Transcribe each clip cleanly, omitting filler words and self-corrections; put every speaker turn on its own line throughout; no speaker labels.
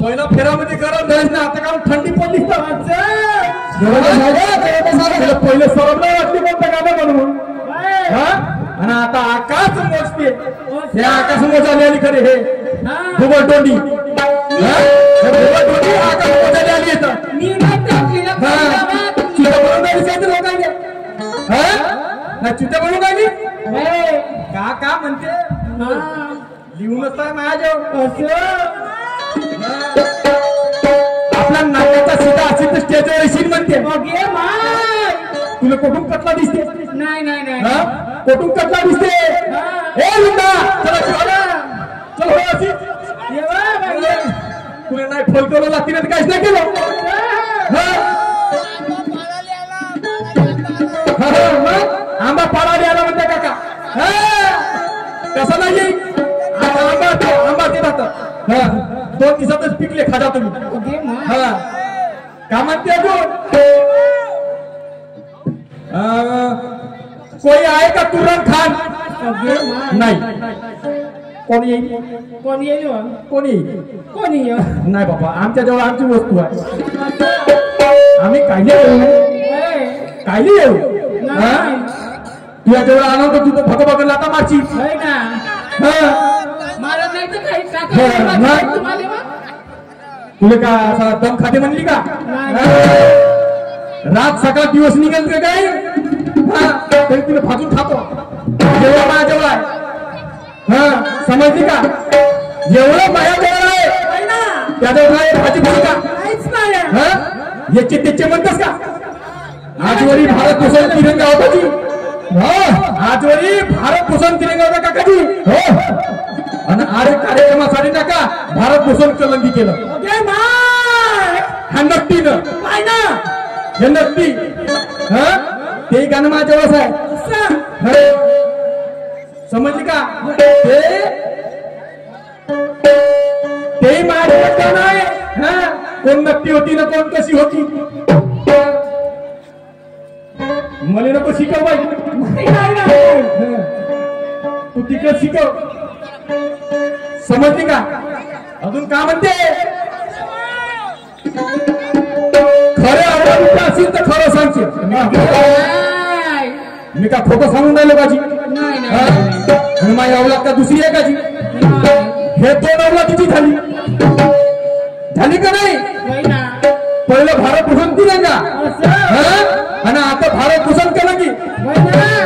पहिला फेरामध्ये गरम झालीस ना आता का थंडी पडली पहिले सरमला वाटते कोणतं गाणं म्हणून आणि आता आकाश मोजते हे आकाश मोजायला आली खरे हे भुबळ तोंडी आकाश मोजायला आली येतं चित्त बनवून राहिली का म्हणते लिहूनच आहे माझ्या आपला नाकाचा सीधा असेल तर स्टेजवर येशील म्हणते तुला कुठून कटला दिसते
नाही
कुठून कटला दिसते हे लुंडा चला चल हो अशी तुला नाही फलकवलं लागते ना काहीच नाही केलं आंबा पाडायला आला म्हणते काका कसं नाही आंबा ते राहतात 2 दिवसातच पिकले खाजा तुम्ही का म्हणते कोई आहे का तुरण खान नाही कोण येईल नाही बाबा आमच्या जवळ आमची वस्तू आहे आम्ही कायली येऊ तुझ्या जवळ आलो तर तू भगभग लाता मारची तुला का असा दम खाते म्हणली का रात सकाळ दिवस निघेल का काय तरी तुला भाजून खातो जेवढं माझ्या जवळ आहे समजली का जेवढं माझ्या जवळ आहे त्याजवळ आहे भाजी भाजी का याचे त्याचे म्हणतस का आजवरी भारत भूषण तिरंगा होता जी आजवरी भारत भूषण तिरंगा होता काकाजी आणि आरे कार्यक्रमासाठी नका भारत भूषण कलंगी केलं हा नक्कीनं हे नक्की ते गाणं माझ्या जवळ आहे समजली का ते माझ्या गाणं आहे कोण नक्की होती ना कोण कशी होती मला नको शिकव तू तिकडे शिकव समजली का अजून का म्हणते खरे आवडत असेल तर खरं सांगशील मी का खोटं सांगून राहिलो काजी आणि माझी अवलाद का दुसरी आहे काजी हे 2 अवलादीची झाली का नाही पहिलं भारत भूषण तिरंगा आणि आता भारत भूषण केलं की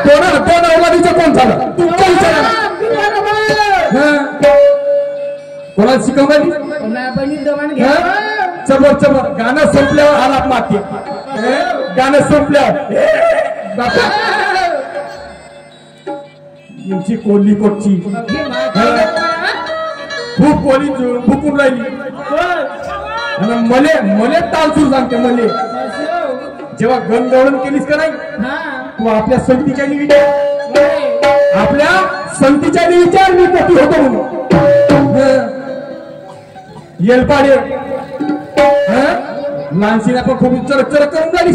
2 अवलादीचं कोण झालं तुमच्या विचाराला कोणाला शिकवली चबर गाणं संपल्यावर आलाप मारते गाणं संपल्यावर तुमची कोल्ही कोटची खूप कोली भुकून राहिली मले तालसूर सांगते मले जेव्हा गणगवळण केलीस का नाही तू आपल्या संतीच्या विचार मी मोठी होतो म्हणून येलपाडे लहानशीला पण खूप चरक करून झाली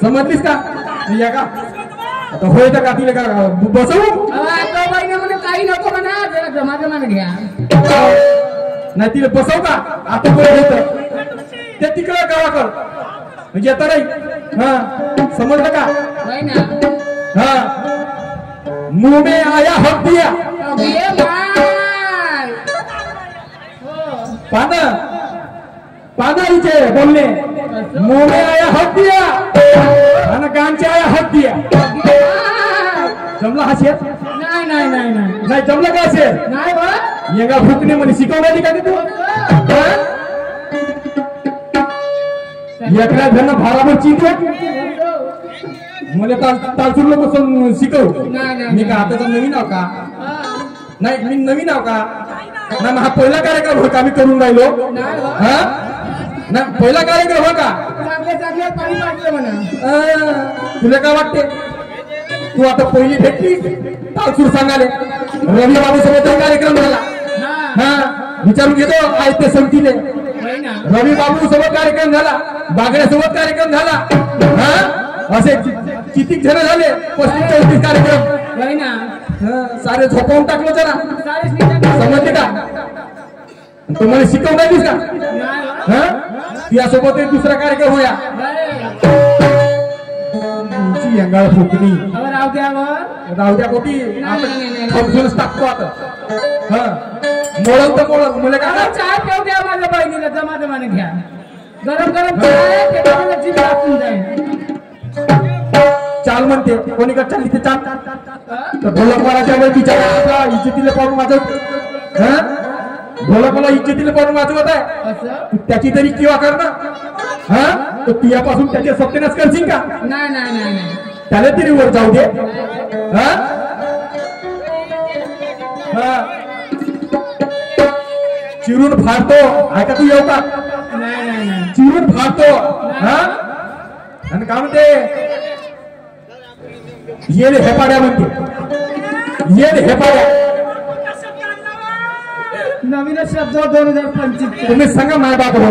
समजलीस का या का आता होय तर का तिला का बसवू
काही नको म्हणा जरा जमा घ्या
नाही तिला बसव का आता कोण घेत ते तिकडं गावाकड म्हणजे आता नाही समजलं का मुंह में आया हक दिया पानाईचे बोलणे मुंह में आया हक दिया आणि गांचे आया हक दिया जमला हा शेत नाही जमलं का शेत नाही येगा भूकणे म्हणे शिकवण्याची का तू एकल्या घरनं भाराभर चिंतल्या मला तालसूर लोक शिकव मी का आता नवीन आहो का नाही मी नवीन आहो का ना हा पहिला कार्यक्रम होता मी करून राहिलो ना पहिला कार्यक्रम हो का तुला काय वाटते तू आता पहिली भेटली तालसूर सांगाले रवी बाबू सोबत कार्यक्रम झाला विचारून घेतो आज ते संगतीने रवी बाबू सोबत कार्यक्रम झाला बागड्या सोबत कार्यक्रम झाला असे किती जण झाले 35-34 कार्यक्रम सारे झोपावून टाकलं जरा
सारेच निघाले.
समजले का तुम्हाला शिकवणारीस का
नाही
यासोबत एक दुसरा कार्यक्रम होया तुमची अंगाळ फुकणी
अहो, राव द्यावर
राहू द्या कोटी
नाही.
समजूनच टाकतो आता हा मोळल तर मोळल मुले
अहो,
काय
चहा पिऊ द्या माझ्या बहिणीला जमा जमाने घ्या गरम गरम चहा आहे, त्याच्यामध्ये जीभ वाचून जाईल.
चाल म्हणते कोणी का चाल इथे चाल तर ढोलकवालाच्या वेळी बिचारा आपला इज्जतीला पाडून वाजवत हा ढोलकवाला इज्जतीला पाडून वाजवत आहे
असं
त्याची तरी किंवा कर ना हा तर तुझ्यापासून त्याचे सत्यानाश करशील का
नाही नाही नाही नाही
त्याला तरी वर जाऊ दे हा हा चिरून फाडतो ऐका तू येऊ का
नाही नाही नाही
चिरून फाडतो हा आणि काय म्हणते येल हेपाड्या म्हणते येल हेपाड्या
नवीनच शब्द 2025
तुम्ही सांगा माय बाप हो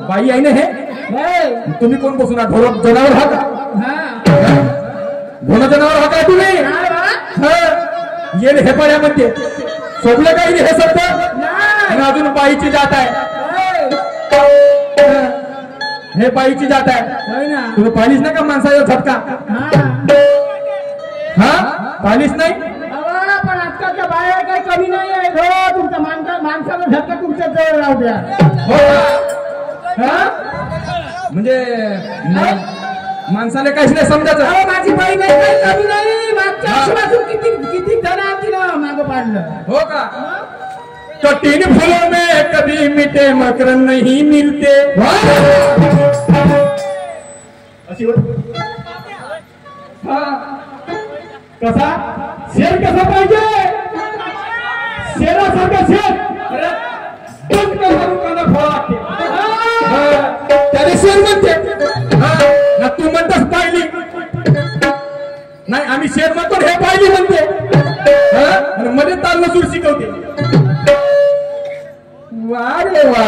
बाई आहे ना हे तुम्ही कोण बसून ढोलक जनावर हा का ढोल जनावर हा काय तुम्ही येल हेपाड्या म्हणते सोडलं काही हे शब्द आणि अजून बाईची जात आहे हे बाईची जात आहे तुम्ही पाहिलीच ना का माणसाचा झटका हा पाहिलीच नाही
पण आजकालच्या बाया काही कमी नाही आहे हो तुमच्या माणसाला झटका तुमच्या जवळ राहू द्या
हो हा म्हणजे माणसाला काहीच नाही समजायचं
अहो, माझी बहीण आहे, काही कमी नाही मागच्या वर्षीपासून किती किती जण आली ना मागं पाडलं
हो का कठिन फूलों में कभी मीठे मकरंद नहीं मिलते अशी होत हा कसा शेर कसा पाहिजे शेरासारखा शेर त्याने शेर म्हणते ना तू म्हणतास पाहिली नाही आम्ही शेर म्हणतो हे पाहिली म्हणते मध्ये ताल नसूर शिकवते वा रे वा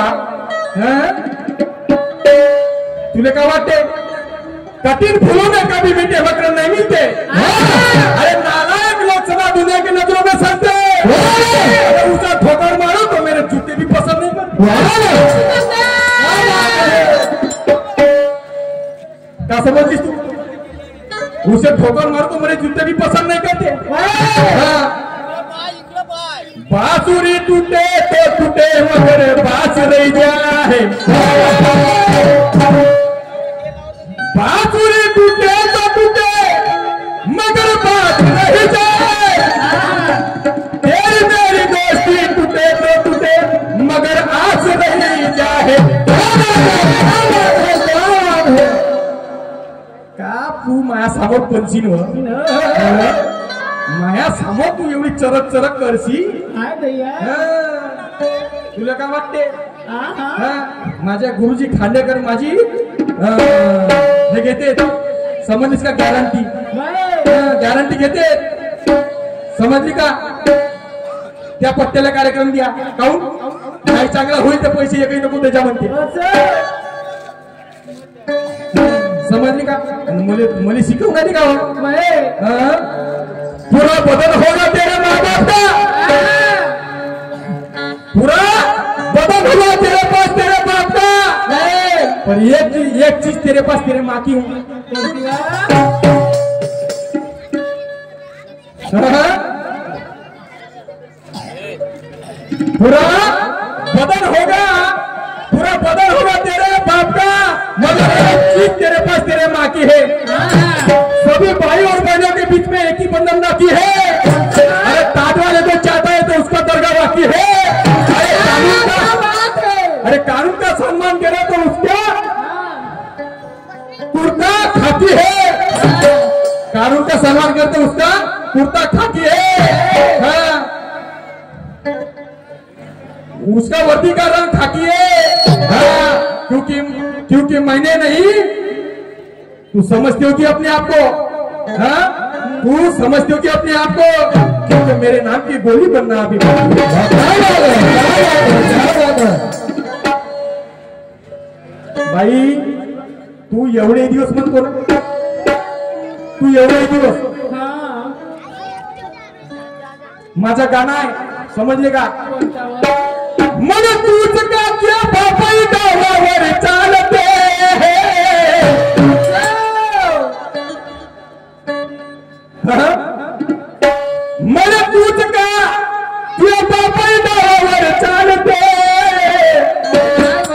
तुला काय वाटते कठिन फूलों में कभी मीठे मकरंद नहीं मिलते अरे नालायक लोग सदा दुनिया की नजरों में सड़ते अगर उसका ठोकर मारो तो मेरे जूते भी पसंद नहीं करते क्या समझ तू उसे ठोकर मारो तो मेरे जूते भी पसंद नहीं करते बांसुरी टूटे तो टूटे मगर बांस रह जाए बांसुरी टूटे तो टूटे मगर बात नहीं जाए तेरी मेरी दोस्ती टूटे तो टूटे मगर आस नहीं जाए का तू माया समोर पंचीन माया समोर तू एवढी चरक चरक करशी तुला काय वाटते माझ्या गुरुजी खांडेकर माझी हे घेते समजलीस का गॅरंटी घेते समजली का त्या पट्ट्याला कार्यक्रम द्या काऊन काही चांगला होईल तर पैसे एकही नको त्याच्या म्हणते समजली का मुली शिकवणारी का पूरा बदल होगा तेरे माँ बाप का पूरा बदल होगा तेरे पास तेरे बाप का पर एक चीज तेरे पास तेरे माँ की हूँ पूरा बदल होगा तेरे बाप का मगर एक चीज तेरे पास तेरे माँ की है सभी भाई और बहनों के बीच में एक ही बंधन बाकी है अरे ताज वाले तो चाहता है तो उसका दरगाह बाकी है अरे कानून का सम्मान करे तो उसका कुर्ता खाकी है कानून का सम्मान करते उसका कुर्ता खाकी है उसका वर्दी का रंग खाकी है क्योंकि मैंने नहीं तू समझती हो कि अपने आप को तू समझती हो कि अपने आप को क्योंकि मेरे नाम की गोली बनना अभी भाई तू एवढे दिवस म्हणतो ना तू एवढे दिवस माझं गाणं आहे, समजले का?
कोणत्यावर?
मन तूच का त्या बापाई डावावर चालते, मन तूच का त्या बापाई डावावर चालते,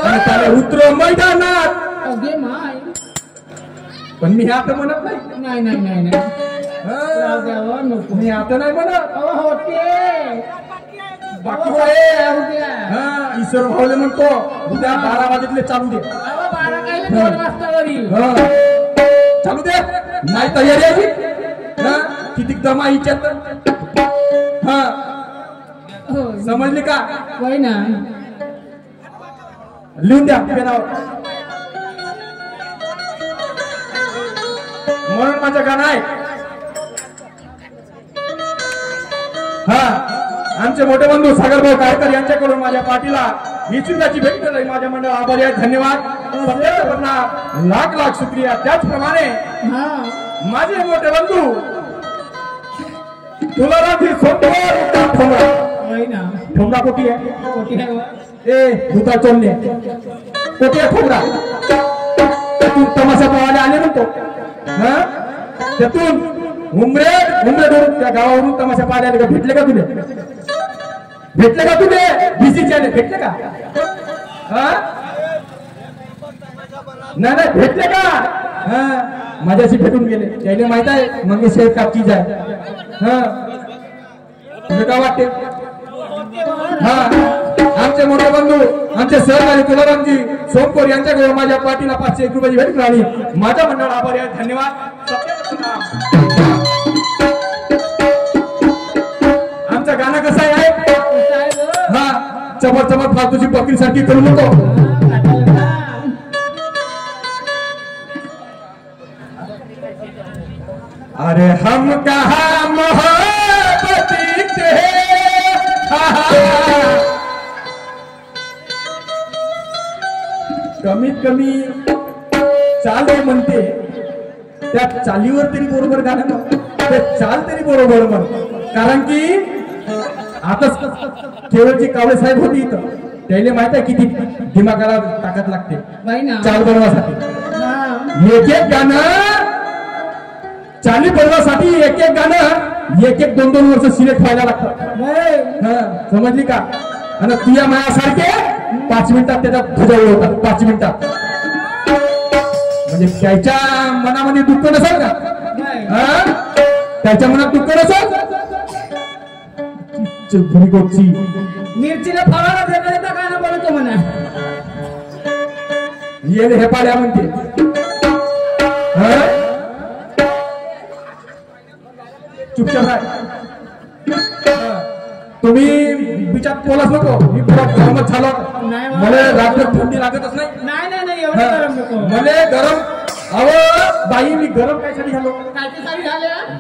आणि त्याला उतर मैदानात.
अगे माय.
पण मी आता म्हणत नाही.
नाही नाही नाही नाही. राहू द्या हो, नको.
मी आता नाही म्हणत.
अहो होते.
बाकी
अहो,
काय?
राहू द्या.
हा, ईश्वर भाऊले म्हणतो उद्या 12 वाजतले चालू दे.
अहो, 12 काय 2 वाजता वरी.
हा, चालू दे. नाही तयारी आहे. हा, किती दमा हिच्यात. हा,
हो.
समजली का?
होय ना.
लिहून द्या पेनावर. म्हणून माझं गाणं आहे. हा, आमचे मोठे बंधू सागरभाऊ काळेकर यांच्याकडून माझ्या पाठीला विचुकाची भेट झाली. माझ्या मंडळ आभारी आहे. धन्यवाद. लाख लाख शुक्रिया. त्याचप्रमाणे
हा.
माझे मोठे बंधू तुलाराम सोमवार ठोंबरा.
होय ना.
ठोंबरा कोटी आहे.
कोटी आहे हो.
ए भूता चोरले कोटी आहे ठोंबरा. त्यातून तमाशा पाहायला आले म्हणतो. हा, त्यातून उमरे धरून त्या गावावरून तमाशा पाहायला आले का? भेटले का तुले? भेटले का तुले? बीसीचे भेटले का? हा, नाही भेटले का? हा, माझ्याशी भेटून गेले. त्याला माहित आहे मग शेअर का चीज आहे. हा, तुला काय वाटते? हा, आमचे मोठे बंधू आमचे सहकारी तुलारामजी सोमकोर यांच्याकडून माझ्या पाठीला 501 रुपयाची भेट मिळाली. माझ्या मंडळ आभारी आहे. धन्यवाद. आमचं गाणं कसं आहे? हा, चमर चमर फालतूची बकरी सारखी करू नको. अरे हम कहा मोहब्बती के, कमीत कमी चाल म्हणते, त्या चालीवर तरी बरोबर गाणं म्हण, त्या चाल तरी बरोबर म्हण. कारण की आता केवळची कावळे साहेब होती इथं, त्याला माहित आहे किती दिमागाला ताकद लागते चाल बनवासाठी. एक एक गाणं चाली बनवासाठी एक एक गाणं 1-2 वर्ष सिलेक्ट व्हायला लागतं. समजली का? आणि तुझ्या मायासारखे 5 मिनिटात त्याचा ध्वजा उडवतात. 5 मिनिटात. म्हणजे त्याच्या मनामध्ये दुःख नसेल का? त्याच्या मनात दुःख नसेल.
मिरचीला फवारा देता गाणं बनवतो म्हणा.
येल हे पाड्या म्हणते. चुपचाप आहे तुम्ही. बिचात बोलाच नको. मी पुरा गरमच झालो. मला रात्र थंडी लागतच नाही.
नाही एवढं गरम नको.
मला गरम. अहो बाई, मी गरम कायसाठी झालो?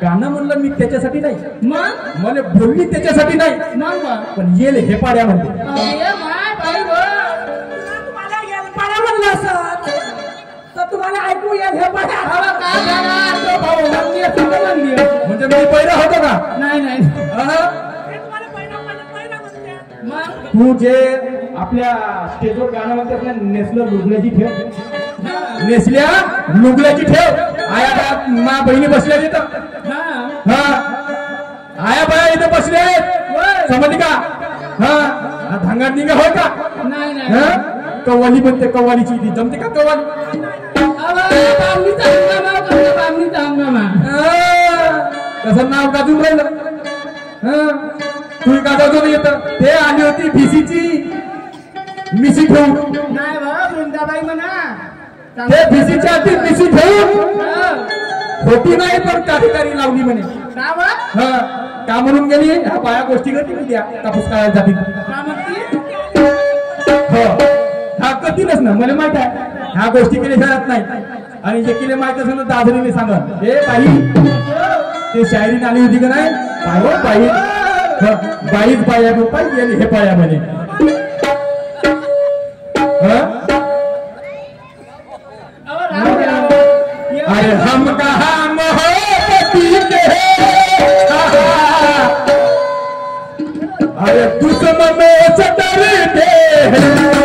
गाणं म्हणलं मी त्याच्यासाठी नाही.
मग
मला बोलली त्याच्यासाठी नाही.
मग
पण येल हे पाड्या म्हणते.
म्हणलं असत तर तुम्हाला ऐकू येईल. हे पाड्या
म्हणजे मी पहिला होतो का?
नाही.
तू जे आपल्या स्टेजवर गाणं म्हणतात ना, नेसलं लुगड्याची ठेव. नेसल्या लुगड्याची ठेव. आया मा बहिणी बसल्या तिथं. हा, आया बाया इथं बसले आहेत. समजली का? हा, धांगात निघा होय का?
नाही.
कव्वाली बनते. कव्वालीची ती जमते का? कव्वाली कसं नाव गाजून राहिलं. तुम्ही गाजवतो येत. ते आली होती भिसीची मिशी ठेवून.
नाही बाबा, वृंदाबाई म्हणा.
ते भिसीच्या आधी मिशी ठेवून होती नाही, पण कार्यकारी लावली म्हणे. का म्हणून गेली? ह्या बाया गोष्टी करते की द्या कापूस काढायला जातील. हा कधीच ना, मला माहित आहे. ह्या गोष्टी केल्या जात नाही. आणि जे केले माहित असेल तर दादरीने सांगा. हे बाई, ते शायरी आली होती का नाही? बाई बाईच पाया पाहिजे हे पाया म्हणे. अरे हम कहा मोहब्बती के, अरे दुश्मनों से डरते हैं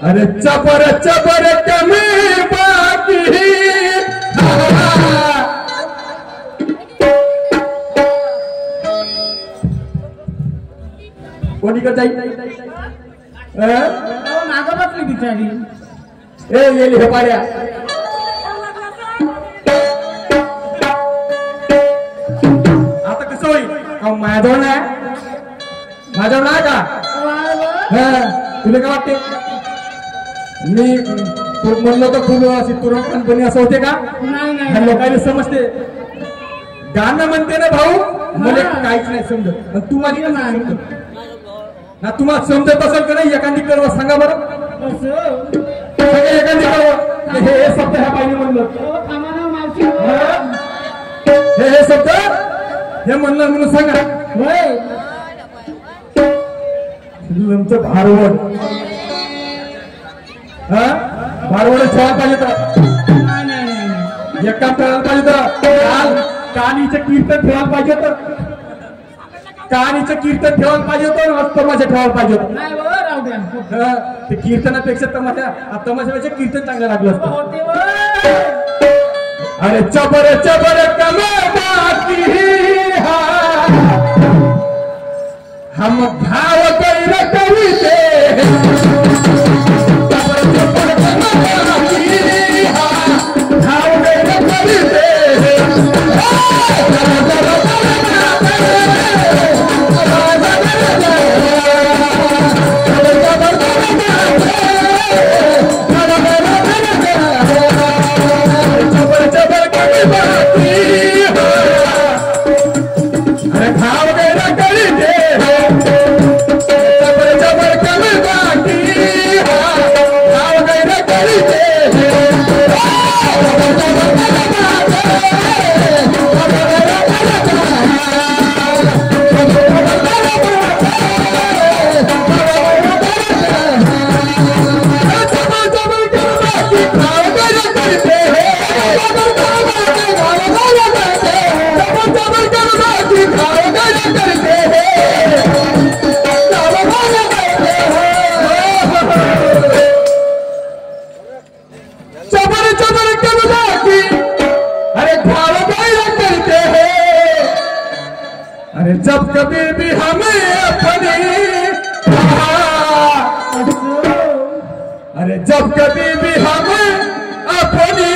अरे चबर चबर कमी बाकी कोणीकडे जाईल
मागं बसली बिचारी
येईल हे पाड्या आता कसं होईल माझ्याजवळ नाही माझ्याजवळ नाही का तुला काय वाटते मी म्हणलं तर खूप अशी तुरंतपणे असं होते का
नाही
लोकांना समजते गाणं म्हणते ना भाऊ मला काहीच नाही समजत तू माझी नाही समजत ना तुम्हाला समजत असेल का नाही एखादी कळवा सांगा बरं एखादी कळवा हे शब्द ह्या पाहिजे म्हणलं हे शब्द हे म्हणलं म्हणून सांगा तुमचं भारवड भारवड ठेवायला पाहिजे तर एक काम करायला पाहिजे तर कहाणीचं कीर्तन ठेवायला पाहिजे तर कहाणीचं कीर्तन ठेवायला पाहिजे होतं तमाशा ठेवायला पाहिजे होतं ते कीर्तनापेक्षा तमाशापेक्षा कीर्तन चांगलं लागलं असतं अरे चबर चबर कमाती हम भाव कैर कविते जब कभी भी हमें अपनी अरे जब कभी भी हमें अपनी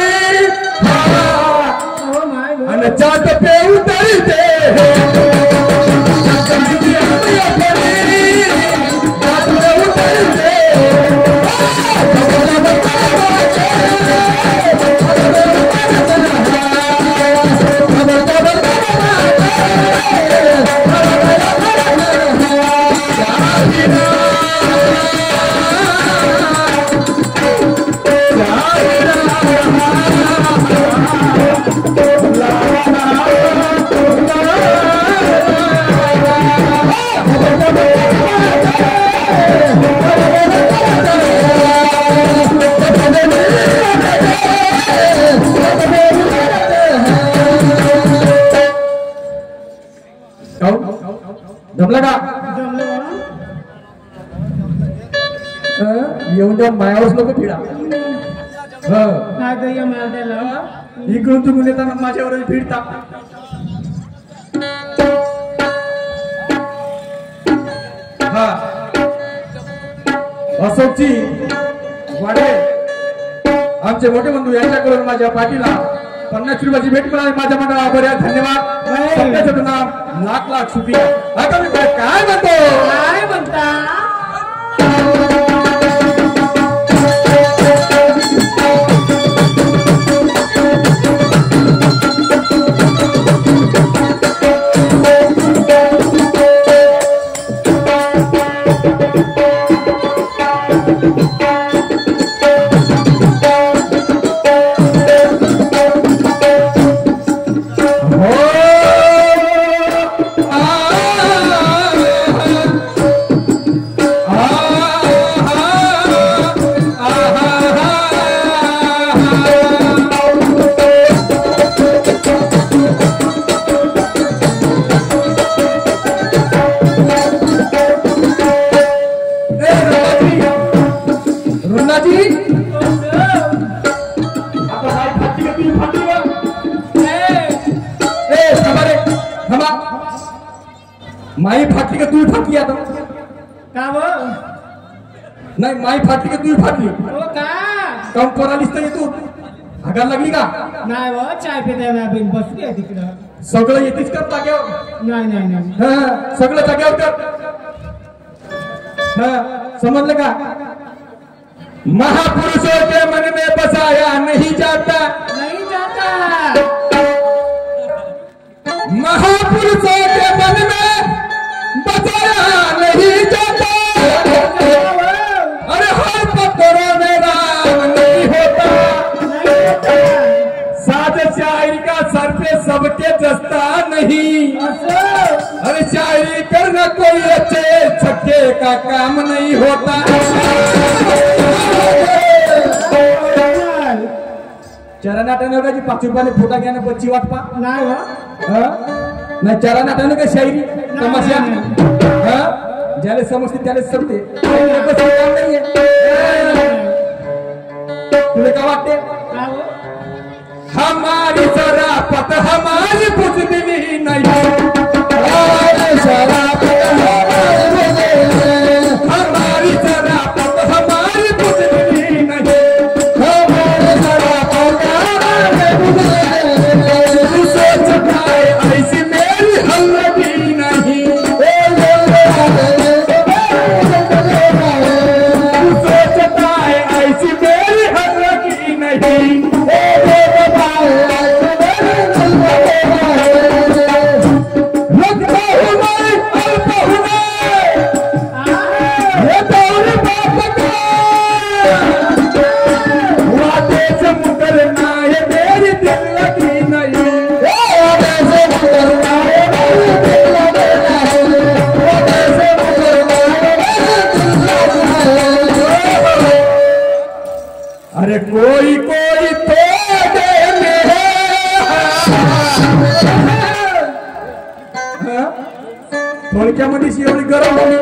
जात पे उतरते जमलं का येऊन त्या मायावरच लोक फिरा इकडून तिकडून येताना माझ्यावर फिरता हा अशोकजी वाडे आमचे मोठे बंधू यांच्याकडून माझ्या पाठीला 50 रुपयाची भेट मिळाली. माझ्या मंडळाला बऱ्याच धन्यवाद. सगळ्याचं नाम लाख लाख शुक्रिया. आता मी काय म्हणतो
काय म्हणता
माई फाटली का तू फाटली आता
का व
नाही माई फाटली का तू फाटली
हो का
काम कोणालीच नाही तू आगायला लागली का
नाही व चाय पिता नाही बसली आहे तिकडं
सगळं येतेच कर जाग्यावर
नाही नाही नाही
हा सगळं जाग्यावर कर हा समजलं का महापुरुषों के मन में बसाया नहीं जाता
नहीं जाता
महापुरुषों के मन में बसाया नहीं जाता अरे हर पत्थरों में राम नहीं होता साज शायरी का सर पे सबके जस्ता नहीं अरे शायरी करना कोई अच्छे छक्के का काम नहीं होता चरा नाट्यानं का जी 5 रुपयाने फोटा घ्या बच्ची वाटपा
नाही व
नाही चरा नाट्यानं का शायरी तमाशा ज्याला समजते त्याला समजते काम नाहीये तुला काय वाटते
का व
हमारी शराफत हमारी बुजदिली नहीं हमारी शराफत हमारी बुजदिली नहीं सोचता है ऐसी मेरी हल्लगी नहीं सोचता है ऐसी मेरी हल्लगी नहीं अरे कोई कोई तो थोडक्यामध्ये एवढी गरम होती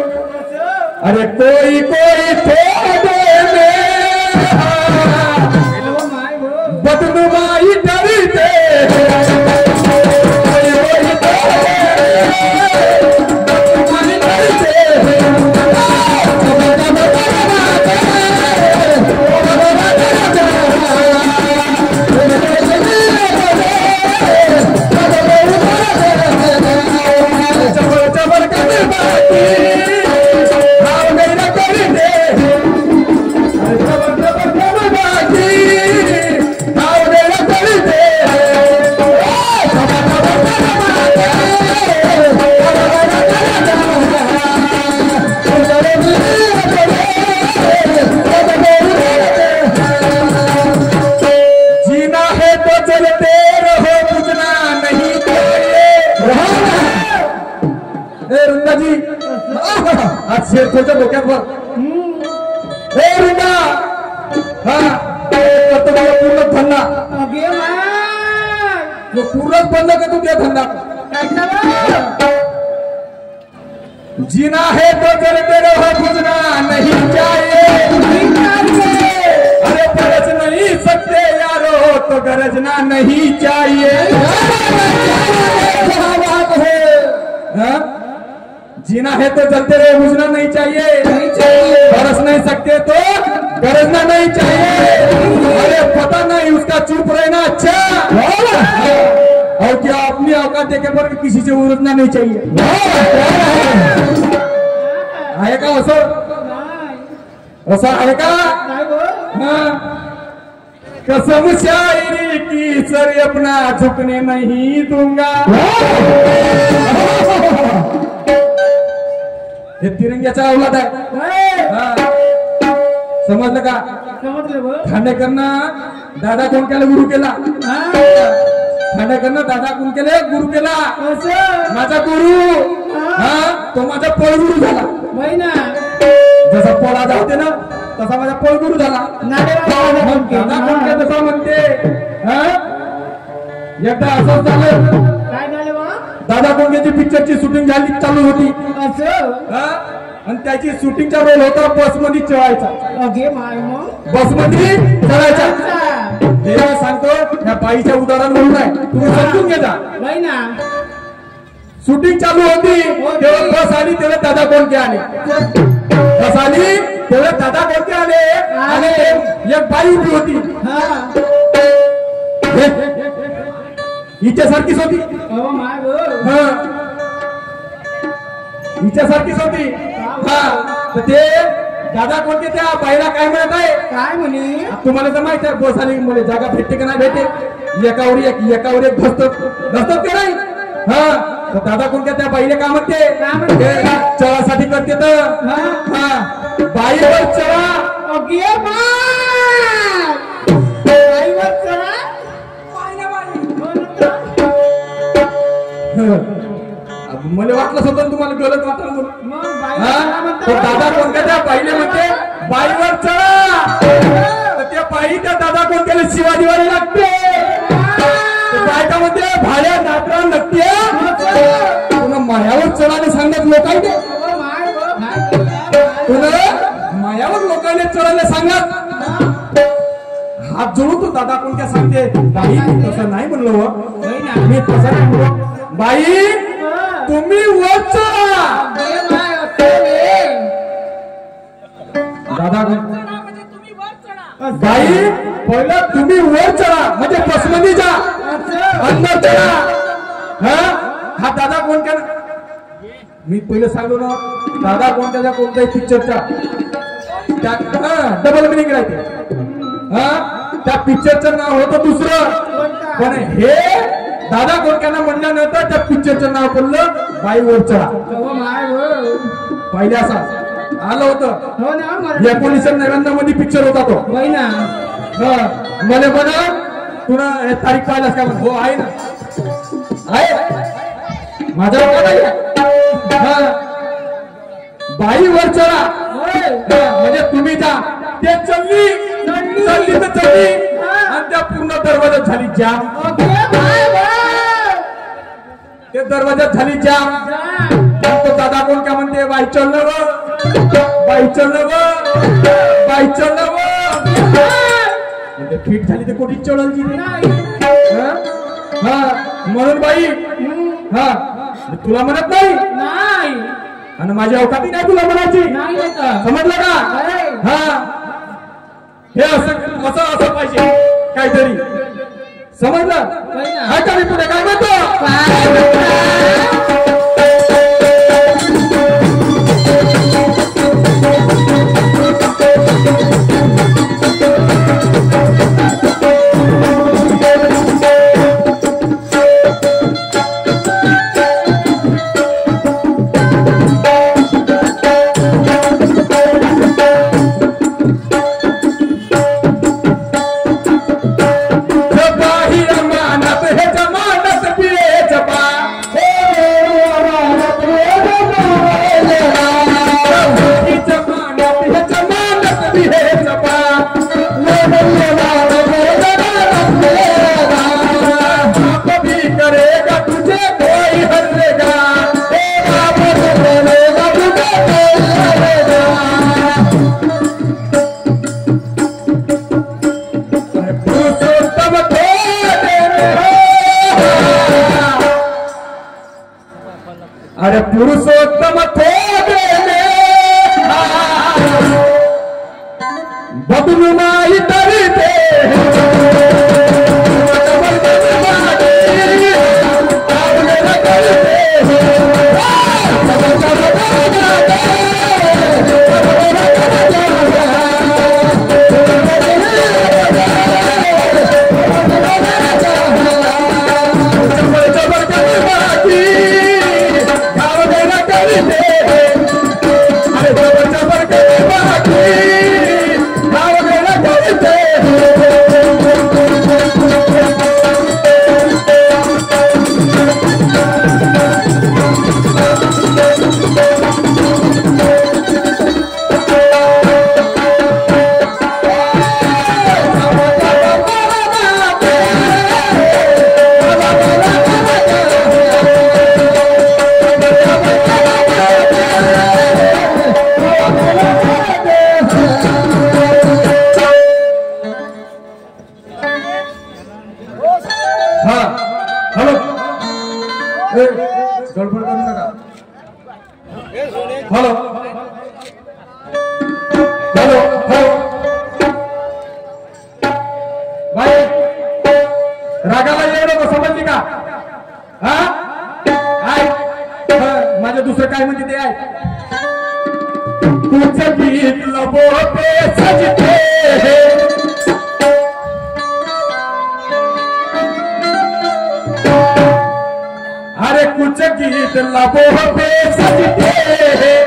अरे कोई कोई थोडे बदनुमाई डरते शेरखोच्या डोक्यावर पूर्ण धंदा पूर्णच बंद कर तू त्या धंदा जीना है तो जलते रहो बुझना नहीं चाहिए अरे गरज नहीं सकते यारो तो गरजना नहीं चाहिए जीना है तो जलते रहे, बुझना नहीं चाहिए, बरस नहीं सकते तो गरजना नहीं चाहिए। अरे पता नहीं उसका चुप रहना अच्छा, और क्या अपनी औकात देखे पर किसी से उलझना नहीं चाहिए। आहे का असं आहे का? हाँ। कसम शायरी की सर अपना झुकने नहीं दूंगा। हे तिरंग्याचा अवलाद आहे। हाँ। समजलं का? खांडेकरनं दादा कोणत्याला गुरु केला? खांडेकरनं दादा कोण केले? गुरु केला। माझा गुरु, हा तो माझा पळगुरु झाला। जसा पोळा जाते ना तसा माझा पळगुरु झाला। दादा कोणत्या तसा म्हणते, एकदा असंच झालं।
काय झालं बा?
दादा कोणत्याची पिक्चरची शूटिंग झाली चालू होती, आणि त्याची शूटिंगचा रोल होता बसमध्ये चढायचा। बसमध्ये चढायचा। हे सांगतो ह्या बाईच्या उदाहरण म्हणून आहे, तुम्ही समजून घ्या। शूटिंग चालू होती तेव्हा बस आली, तेव्हा दादा कोणते आले। बस आली तेव्हा दादा कोणते आले, आणि एक बाई उभी होती, हिच्यासारखीच होती। हिच्यासारखीच होती। हा तर ते दादा कोणते त्या बाईला काय म्हणत आहे?
काय म्हणे?
तुम्हाला तर माहिती आहे बस आली मला जागा भेटते का नाही भेटते, एकावर एक धसतात का नाही? हा तर दादा कोणत्या त्या बाईला काय म्हणते? चढासाठी करते तर बाईवर चढा। मला वाटलं होतं तुम्हाला गलत वाटलं म्हणून। दादा कोणत्या त्या बाईला म्हणते बाईवर चढा, तर त्या बाई त्या दादा कोणत्याला शिवा दिवाळी लागते। बायका म्हणते भाड्या नात्रा नक्की पुन्हा मायावर चढाने सांगत लोकांनी, पुन्हा मायावर लोकांनी चढायला सांगत। हात जोडू तो दादा कोणत्या सांगते बाई तसं नाही म्हणलो, मी तसं नाही म्हणलो, बाई तुम्ही वर चढा। दादा बाई पहिलं तुम्ही वर चढा म्हणजे बसमध्ये जा, अंदर चढा। हा दादा कोणत्या, मी पहिले सांगलो ना दादा कोणत्या कोणत्याही पिक्चरचा डबल मिनिंग राहते। त्या पिक्चरचं नाव होतं दुसरं, पण हे दादा कोणत्याला म्हणल्यानंतर त्या पिक्चरचं नाव पडलं बाई वर चढा। पहिले असा आलं होतं 1999 मध्ये पिक्चर होता तो। मला म्हणा तुला तारीख पाहिलास का? हो आहे ना, आहे माझ्या बाई वर चढा म्हणजे तुम्ही जा। ते चलली तर चलली आणि त्या पूर्ण दरवाजात झाली जाम, ते दरवाजात झाली जाम। तो दादा कोण काय म्हणते बाई चढलं बाई चढलं बाई चढलं म्हणजे फिट झाली तर कोठीच चढल की म्हणून बाई तुला म्हणत नाही, आणि माझ्या अवकाती नाही तुला म्हणायची, समजलं का? हे असं असं पाहिजे काहीतरी, समजलं? ऐका मी पुढे काय म्हणतो। अरे पुरुषोत्तम बडबड करू नका. हॅलो हॅलो हॅलो बाई रागाला येऊ नको समजली का? हा ऐक माझं दुसरं काय म्हणते ते ऐक. कुछ गीत लबो पे सजते हैं अरे कुछ गीत लबों पे सजते हैं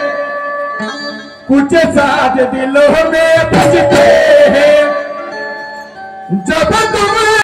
कुछ साथ दिलों में बजते हैं जब तुम